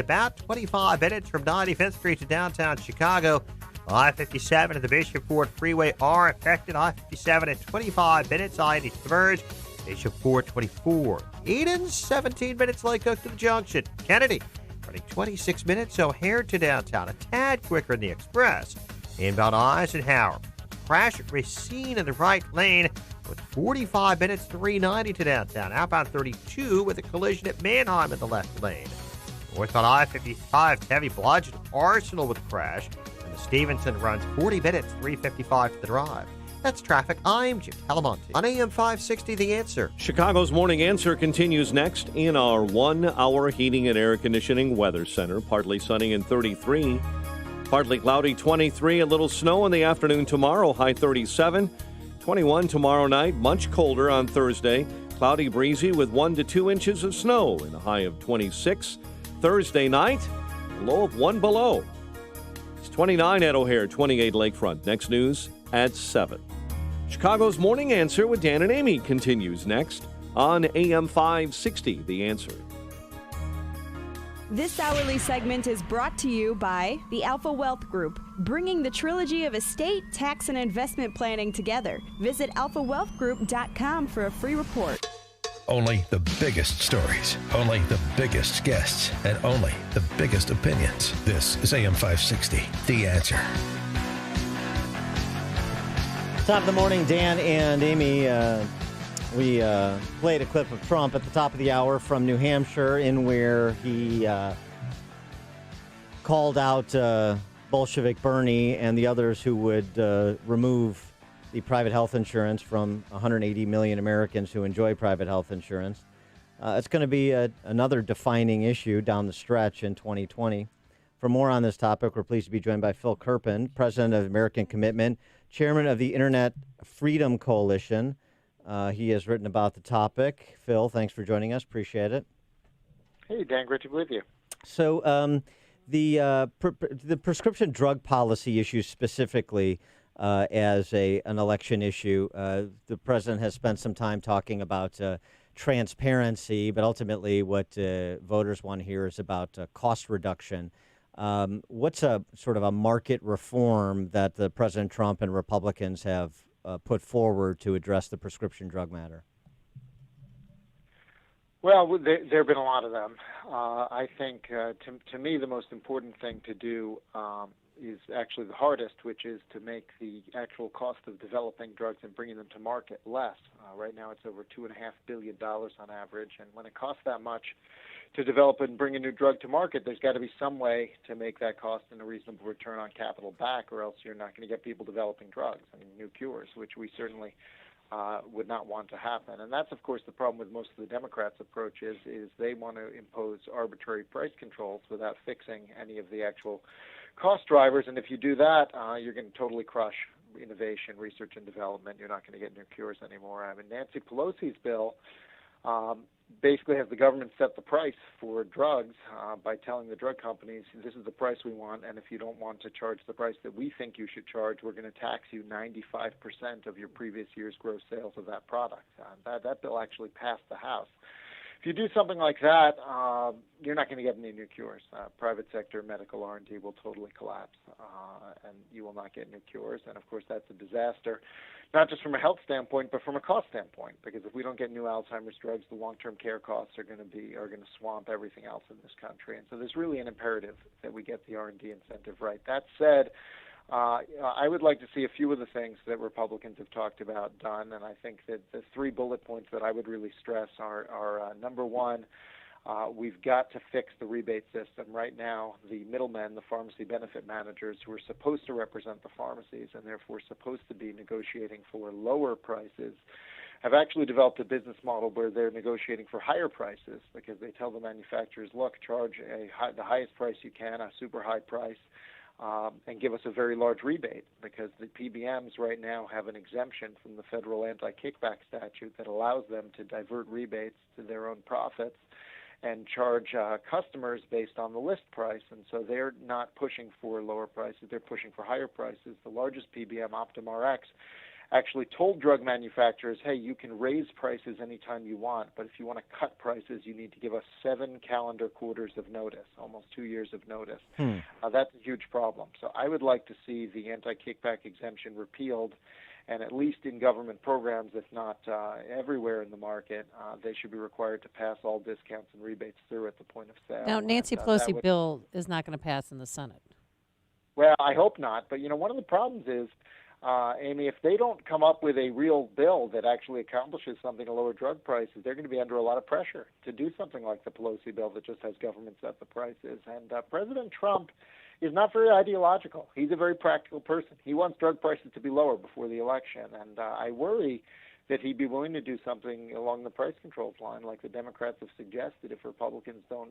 About 25 minutes from 95th Street to downtown Chicago. I-57 and the Bishopport Freeway are affected. I-57 at 25 minutes. I-80 to the Verge. Bishopport 24. Eden, 17 minutes. Lake Hook to the Junction. Kennedy, running 26 minutes. O'Hare to downtown. A tad quicker in the Express. Inbound Eisenhower. Crash at Racine in the right lane with 45 minutes, 390 to downtown. Outbound 32 with a collision at Manheim in the left lane. Northbound I-55, heavy bludgeon Arsenal with a crash. And the Stevenson runs 40 minutes, 355 to the drive. That's traffic. I'm Jim Talamonte on AM 560, The Answer. Chicago's Morning Answer continues next in our 1-hour heating and air conditioning weather center. Partly sunny and 33. Partly cloudy, 23. A little snow in the afternoon tomorrow, high 37. 21 tomorrow night, much colder on Thursday. Cloudy, breezy with 1 to 2 inches of snow and a high of 26. Thursday night, a low of 1 below. It's 29 at O'Hare, 28 Lakefront. Next news at 7. Chicago's Morning Answer with Dan and Amy continues next on AM 560, The Answer. This hourly segment is brought to you by the Alpha Wealth Group, bringing the trilogy of estate, tax, and investment planning together. Visit alphawealthgroup.com for a free report. Only the biggest stories, only the biggest guests, and only the biggest opinions. This is AM 560, The Answer. Top of the morning, Dan and Amy. We played a clip of Trump at the top of the hour from New Hampshire in where he called out Bolshevik Bernie and the others who would remove the private health insurance from 180 million Americans who enjoy private health insurance. It's going to be another defining issue down the stretch in 2020. For more on this topic, we're pleased to be joined by Phil Kerpen, president of American Commitment, chairman of the Internet Freedom Coalition. He has written about the topic. Phil, thanks for joining us. Appreciate it. Hey, Dan, great to be with you. So the prescription drug policy issue specifically as an election issue, the president has spent some time talking about transparency, but ultimately what voters want to hear is about cost reduction. What's a sort of a market reform that the President Trump and Republicans have put forward to address the prescription drug matter? Well, there have been a lot of them. I think, to me, the most important thing to do is actually the hardest, which is to make the actual cost of developing drugs and bringing them to market less. Right now it's over $2.5 billion on average, and when it costs that much to develop and bring a new drug to market, there's got to be some way to make that cost and a reasonable return on capital back, or else you're not going to get people developing drugs, new cures, which we certainly would not want to happen. And that's, of course, the problem with most of the Democrats' approaches is they want to impose arbitrary price controls without fixing any of the actual cost drivers. And if you do that, you're going to totally crush innovation, research, and development. You're not going to get new cures anymore. I mean, Nancy Pelosi's bill basically has the government set the price for drugs by telling the drug companies, this is the price we want, and if you don't want to charge the price that we think you should charge, we're going to tax you 95% of your previous year's gross sales of that product. That bill actually passed the House. If you do something like that, you're not going to get any new cures. Private sector medical R&D will totally collapse, and you will not get new cures. And, of course, that's a disaster, not just from a health standpoint, but from a cost standpoint, because if we don't get new Alzheimer's drugs, the long-term care costs are going to swamp everything else in this country. And so there's really an imperative that we get the R&D incentive right. That said, I would like to see a few of the things that Republicans have talked about done, and I think that the 3 bullet points that I would really stress are number one, we've got to fix the rebate system. Right now, the middlemen, the pharmacy benefit managers, who are supposed to represent the pharmacies and therefore supposed to be negotiating for lower prices, have actually developed a business model where they're negotiating for higher prices because they tell the manufacturers, look, charge the highest price you can, a super high price, and give us a very large rebate, because the PBMs right now have an exemption from the federal anti-kickback statute that allows them to divert rebates to their own profits and charge customers based on the list price. And so they're not pushing for lower prices, they're pushing for higher prices. The largest PBM, OptumRx, actually told drug manufacturers, hey, you can raise prices anytime you want, but if you want to cut prices, you need to give us 7 calendar quarters of notice, almost 2 years of notice. That's a huge problem. So I would like to see the anti-kickback exemption repealed, and at least in government programs, if not everywhere in the market, they should be required to pass all discounts and rebates through at the point of sale. Now, Nancy Pelosi bill is not going to pass in the Senate. Well, I hope not. But, one of the problems is, Amy, if they don't come up with a real bill that actually accomplishes something to lower drug prices, they're going to be under a lot of pressure to do something like the Pelosi bill that just has government set the prices. And President Trump is not very ideological. He's a very practical person. He wants drug prices to be lower before the election. And I worry that he'd be willing to do something along the price controls line like the Democrats have suggested if Republicans don't,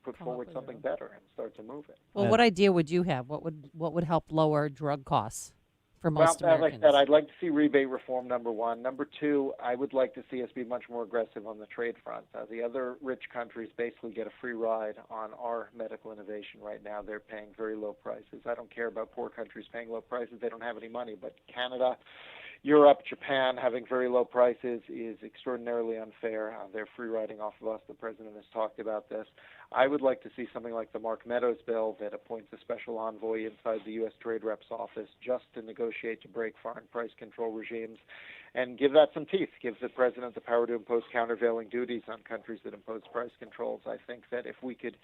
put forward something better and start to move it. Well, what idea would you have? What would help lower drug costs for most Americans? As I said, I'd like to see rebate reform, number one. Number two, I would like to see us be much more aggressive on the trade front. The other rich countries basically get a free ride on our medical innovation right now. They're paying very low prices. I don't care about poor countries paying low prices. They don't have any money. But Canada, Europe, Japan having very low prices is extraordinarily unfair. They're free riding off of us. The president has talked about this. I would like to see something like the Mark Meadows bill that appoints a special envoy inside the U.S. Trade Rep's office just to negotiate to break foreign price control regimes and give that some teeth, give the president the power to impose countervailing duties on countries that impose price controls. I think that if we could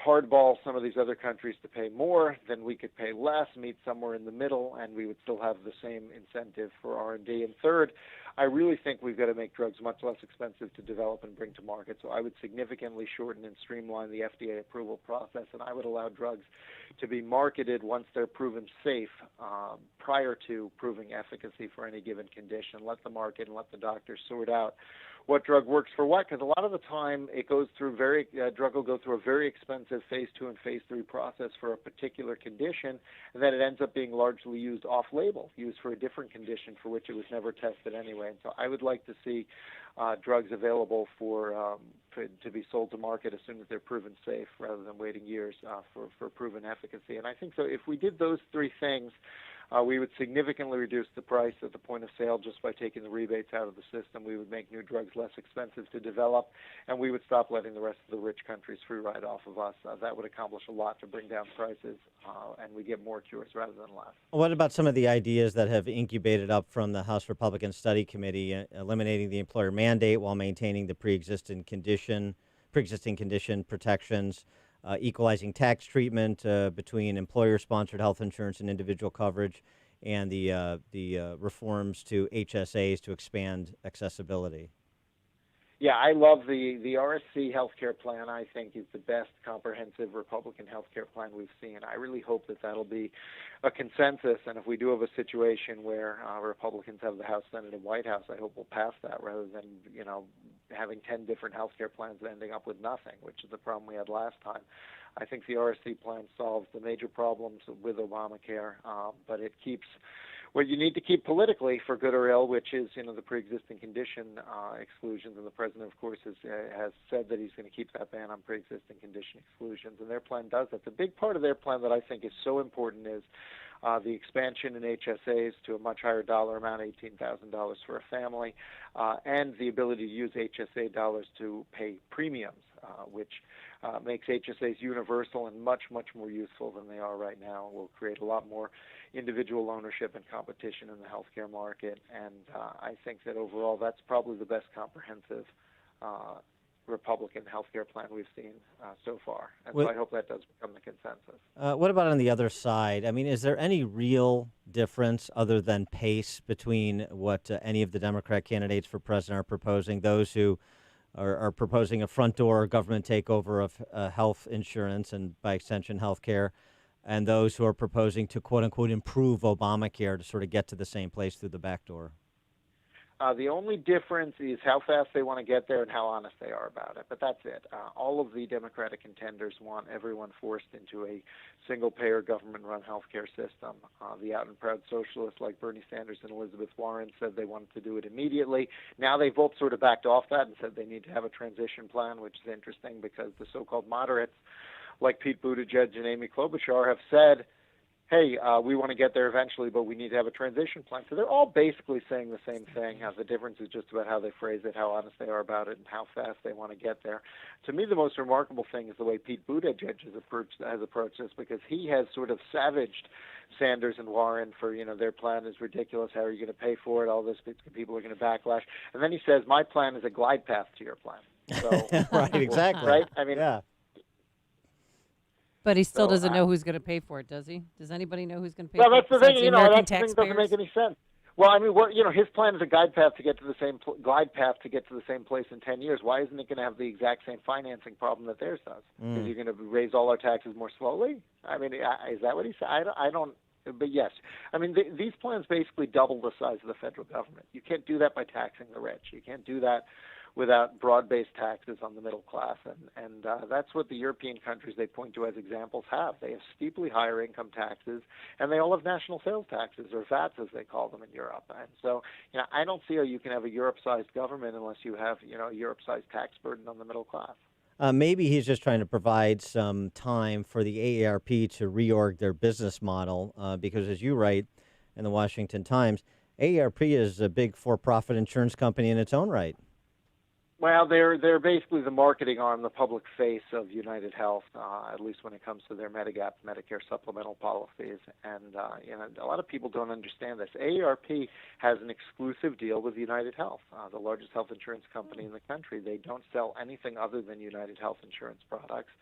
hardball some of these other countries to pay more, then we could pay less, meet somewhere in the middle, and we would still have the same incentive for R&D. And third, I really think we've got to make drugs much less expensive to develop and bring to market. So I would significantly shorten and streamline the FDA approval process, and I would allow drugs to be marketed once they're proven safe prior to proving efficacy for any given condition. Let the market and let the doctors sort out what drug works for what, because a lot of the time it goes through drug will go through a very expensive phase 2 and phase 3 process for a particular condition, and then it ends up being largely used off-label, used for a different condition for which it was never tested anyway. And so I would like to see drugs available to be sold to market as soon as they're proven safe, rather than waiting years for proven efficacy. And I think so if we did those three things, we would significantly reduce the price at the point of sale just by taking the rebates out of the system. We would make new drugs less expensive to develop, and we would stop letting the rest of the rich countries free ride off of us. That would accomplish a lot to bring down prices, and we get more cures rather than less. What about some of the ideas that have incubated up from the House Republican Study Committee, eliminating the employer mandate while maintaining the pre-existing condition protections, equalizing tax treatment between employer-sponsored health insurance and individual coverage, and the reforms to HSAs to expand accessibility? Yeah, I love the RSC healthcare plan. I think is the best comprehensive Republican healthcare plan we've seen. I really hope that that'll be a consensus, and if we do have a situation where Republicans have the House, Senate, and White House, I hope we'll pass that rather than having 10 different healthcare plans and ending up with nothing, which is the problem we had last time. I think the RSC plan solves the major problems with Obamacare, but it keeps what you need to keep politically, for good or ill, which is the pre-existing condition exclusions. And the president, of course, has said that he's going to keep that ban on pre-existing condition exclusions, and their plan does that. The big part of their plan that I think is so important is the expansion in HSAs to a much higher dollar amount, $18,000 for a family, and the ability to use HSA dollars to pay premiums, which makes HSAs universal and much, much more useful than they are right now. Will create a lot more individual ownership and competition in the healthcare market, and I think that overall that's probably the best comprehensive Republican healthcare plan we've seen so far. And so I hope that does become the consensus. What about on the other side? I mean, is there any real difference other than pace between what any of the Democrat candidates for president are proposing, those who are proposing a front door government takeover of health insurance and by extension health care, and those who are proposing to quote unquote improve Obamacare to sort of get to the same place through the back door? The only difference is how fast they want to get there and how honest they are about it. But that's it. All of the Democratic contenders want everyone forced into a single-payer government-run healthcare system. The out-and-proud socialists like Bernie Sanders and Elizabeth Warren said they wanted to do it immediately. Now they've both sort of backed off that and said they need to have a transition plan, which is interesting because the so-called moderates like Pete Buttigieg and Amy Klobuchar have said hey, we want to get there eventually, but we need to have a transition plan. So they're all basically saying the same thing. The difference is just about how they phrase it, how honest they are about it, and how fast they want to get there. To me, the most remarkable thing is the way Pete Buttigieg has approached this, because he has sort of savaged Sanders and Warren for, their plan is ridiculous. How are you going to pay for it? All this, people are going to backlash. And then he says, my plan is a glide path to your plan. So, right, exactly. Right? I mean, yeah. But he still doesn't know who's going to pay for it, does he? Does anybody know who's going to pay well, for it? Well, that's the thing. The American That thing doesn't make any sense. Well, I mean, his plan is a glide path to get to the same place in 10 years. Why isn't it going to have the exact same financing problem that theirs does? Because you're going to raise all our taxes more slowly. I mean, is that what he said? I don't. But yes, I mean, these plans basically double the size of the federal government. You can't do that by taxing the rich. You can't do that without broad-based taxes on the middle class. And that's what the European countries they point to as examples have. They have steeply higher income taxes, and they all have national sales taxes, or VATs as they call them in Europe. And so, I don't see how you can have a Europe-sized government unless you have, a Europe-sized tax burden on the middle class. Maybe he's just trying to provide some time for the AARP to reorg their business model, because as you write in the Washington Times, AARP is a big for-profit insurance company in its own right. Well, they're basically the marketing arm, the public face of United Health, at least when it comes to their Medigap, Medicare supplemental policies. And a lot of people don't understand this. AARP has an exclusive deal with United Health, the largest health insurance company in the country. They don't sell anything other than United Health insurance products.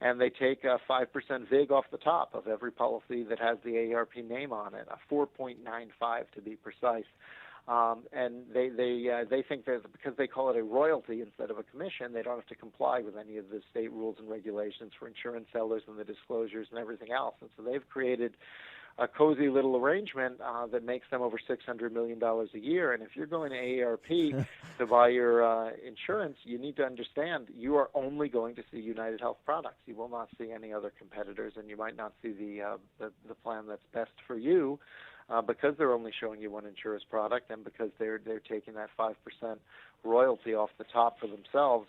And they take a 5% VIG off the top of every policy that has the AARP name on it, a 4.95 to be precise. And they think that because they call it a royalty instead of a commission, they don't have to comply with any of the state rules and regulations for insurance sellers and the disclosures and everything else. And so they've created a cozy little arrangement that makes them over $600 million a year. And if you're going to AARP to buy your insurance, you need to understand you are only going to see United Health products. You will not see any other competitors, and you might not see the plan that's best for you. Because they're only showing you one insurer's product, and because they're taking that 5% royalty off the top for themselves.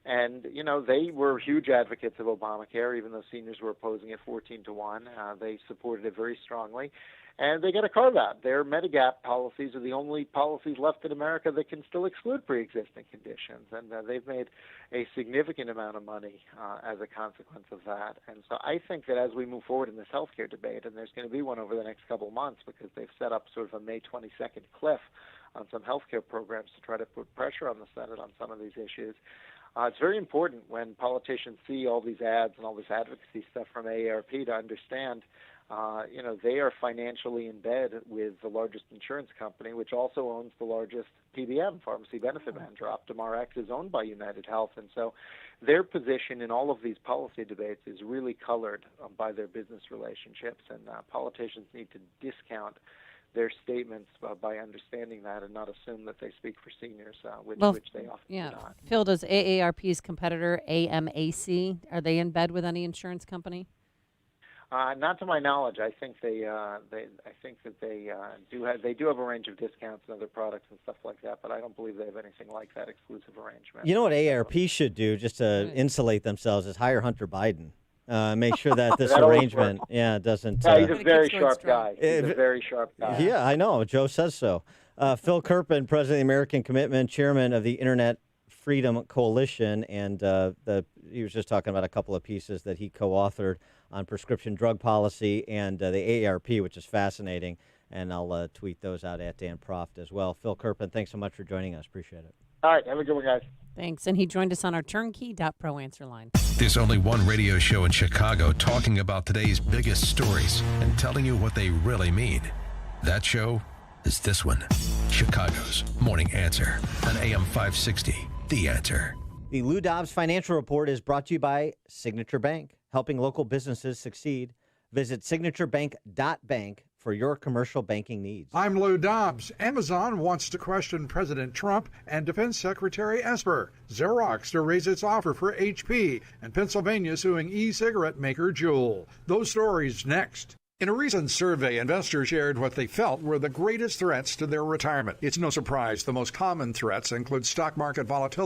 And, they were huge advocates of Obamacare, even though seniors were opposing it 14-1. They supported it very strongly. And they got a carve-out. Their Medigap policies are the only policies left in America that can still exclude pre-existing conditions. And they've made a significant amount of money as a consequence of that. And so I think that as we move forward in this healthcare debate, and there's going to be one over the next couple of months because they've set up sort of a May 22nd cliff on some healthcare programs to try to put pressure on the Senate on some of these issues. It's very important when politicians see all these ads and all this advocacy stuff from AARP to understand they are financially in bed with the largest insurance company, which also owns the largest PBM, pharmacy benefit manager. OptumRx is owned by United Health. And so their position in all of these policy debates is really colored by their business relationships. And politicians need to discount their statements by understanding that and not assume that they speak for seniors, which they often do not. Phil, does AARP's competitor, AMAC, are they in bed with any insurance company? Not to my knowledge. I think they do have a range of discounts and other products and stuff like that, but I don't believe they have anything like that exclusive arrangement. You know what AARP should do just to insulate themselves is hire Hunter Biden. Make sure that this arrangement, doesn't. Yeah, he's a very sharp guy. He's a very sharp guy. Yeah, I know. Joe says so. Phil Kerpen, president of the American Commitment, chairman of the Internet Freedom Coalition, and he was just talking about a couple of pieces that he co-authored on prescription drug policy and the AARP, which is fascinating. And I'll tweet those out at Dan Proft as well. Phil Kerpen, thanks so much for joining us. Appreciate it. All right, have a good one, guys. Thanks. And he joined us on our turnkey.pro answer line. There's only one radio show in Chicago talking about today's biggest stories and telling you what they really mean. That show is this one, Chicago's Morning Answer on AM 560, The Answer. The Lou Dobbs Financial Report is brought to you by Signature Bank, helping local businesses succeed. Visit signaturebank.bank for your commercial banking needs. I'm Lou Dobbs. Amazon wants to question President Trump and Defense Secretary Esper. Xerox to raise its offer for HP, and Pennsylvania suing e-cigarette maker Juul. Those stories next. In a recent survey, investors shared what they felt were the greatest threats to their retirement. It's no surprise the most common threats include stock market volatility,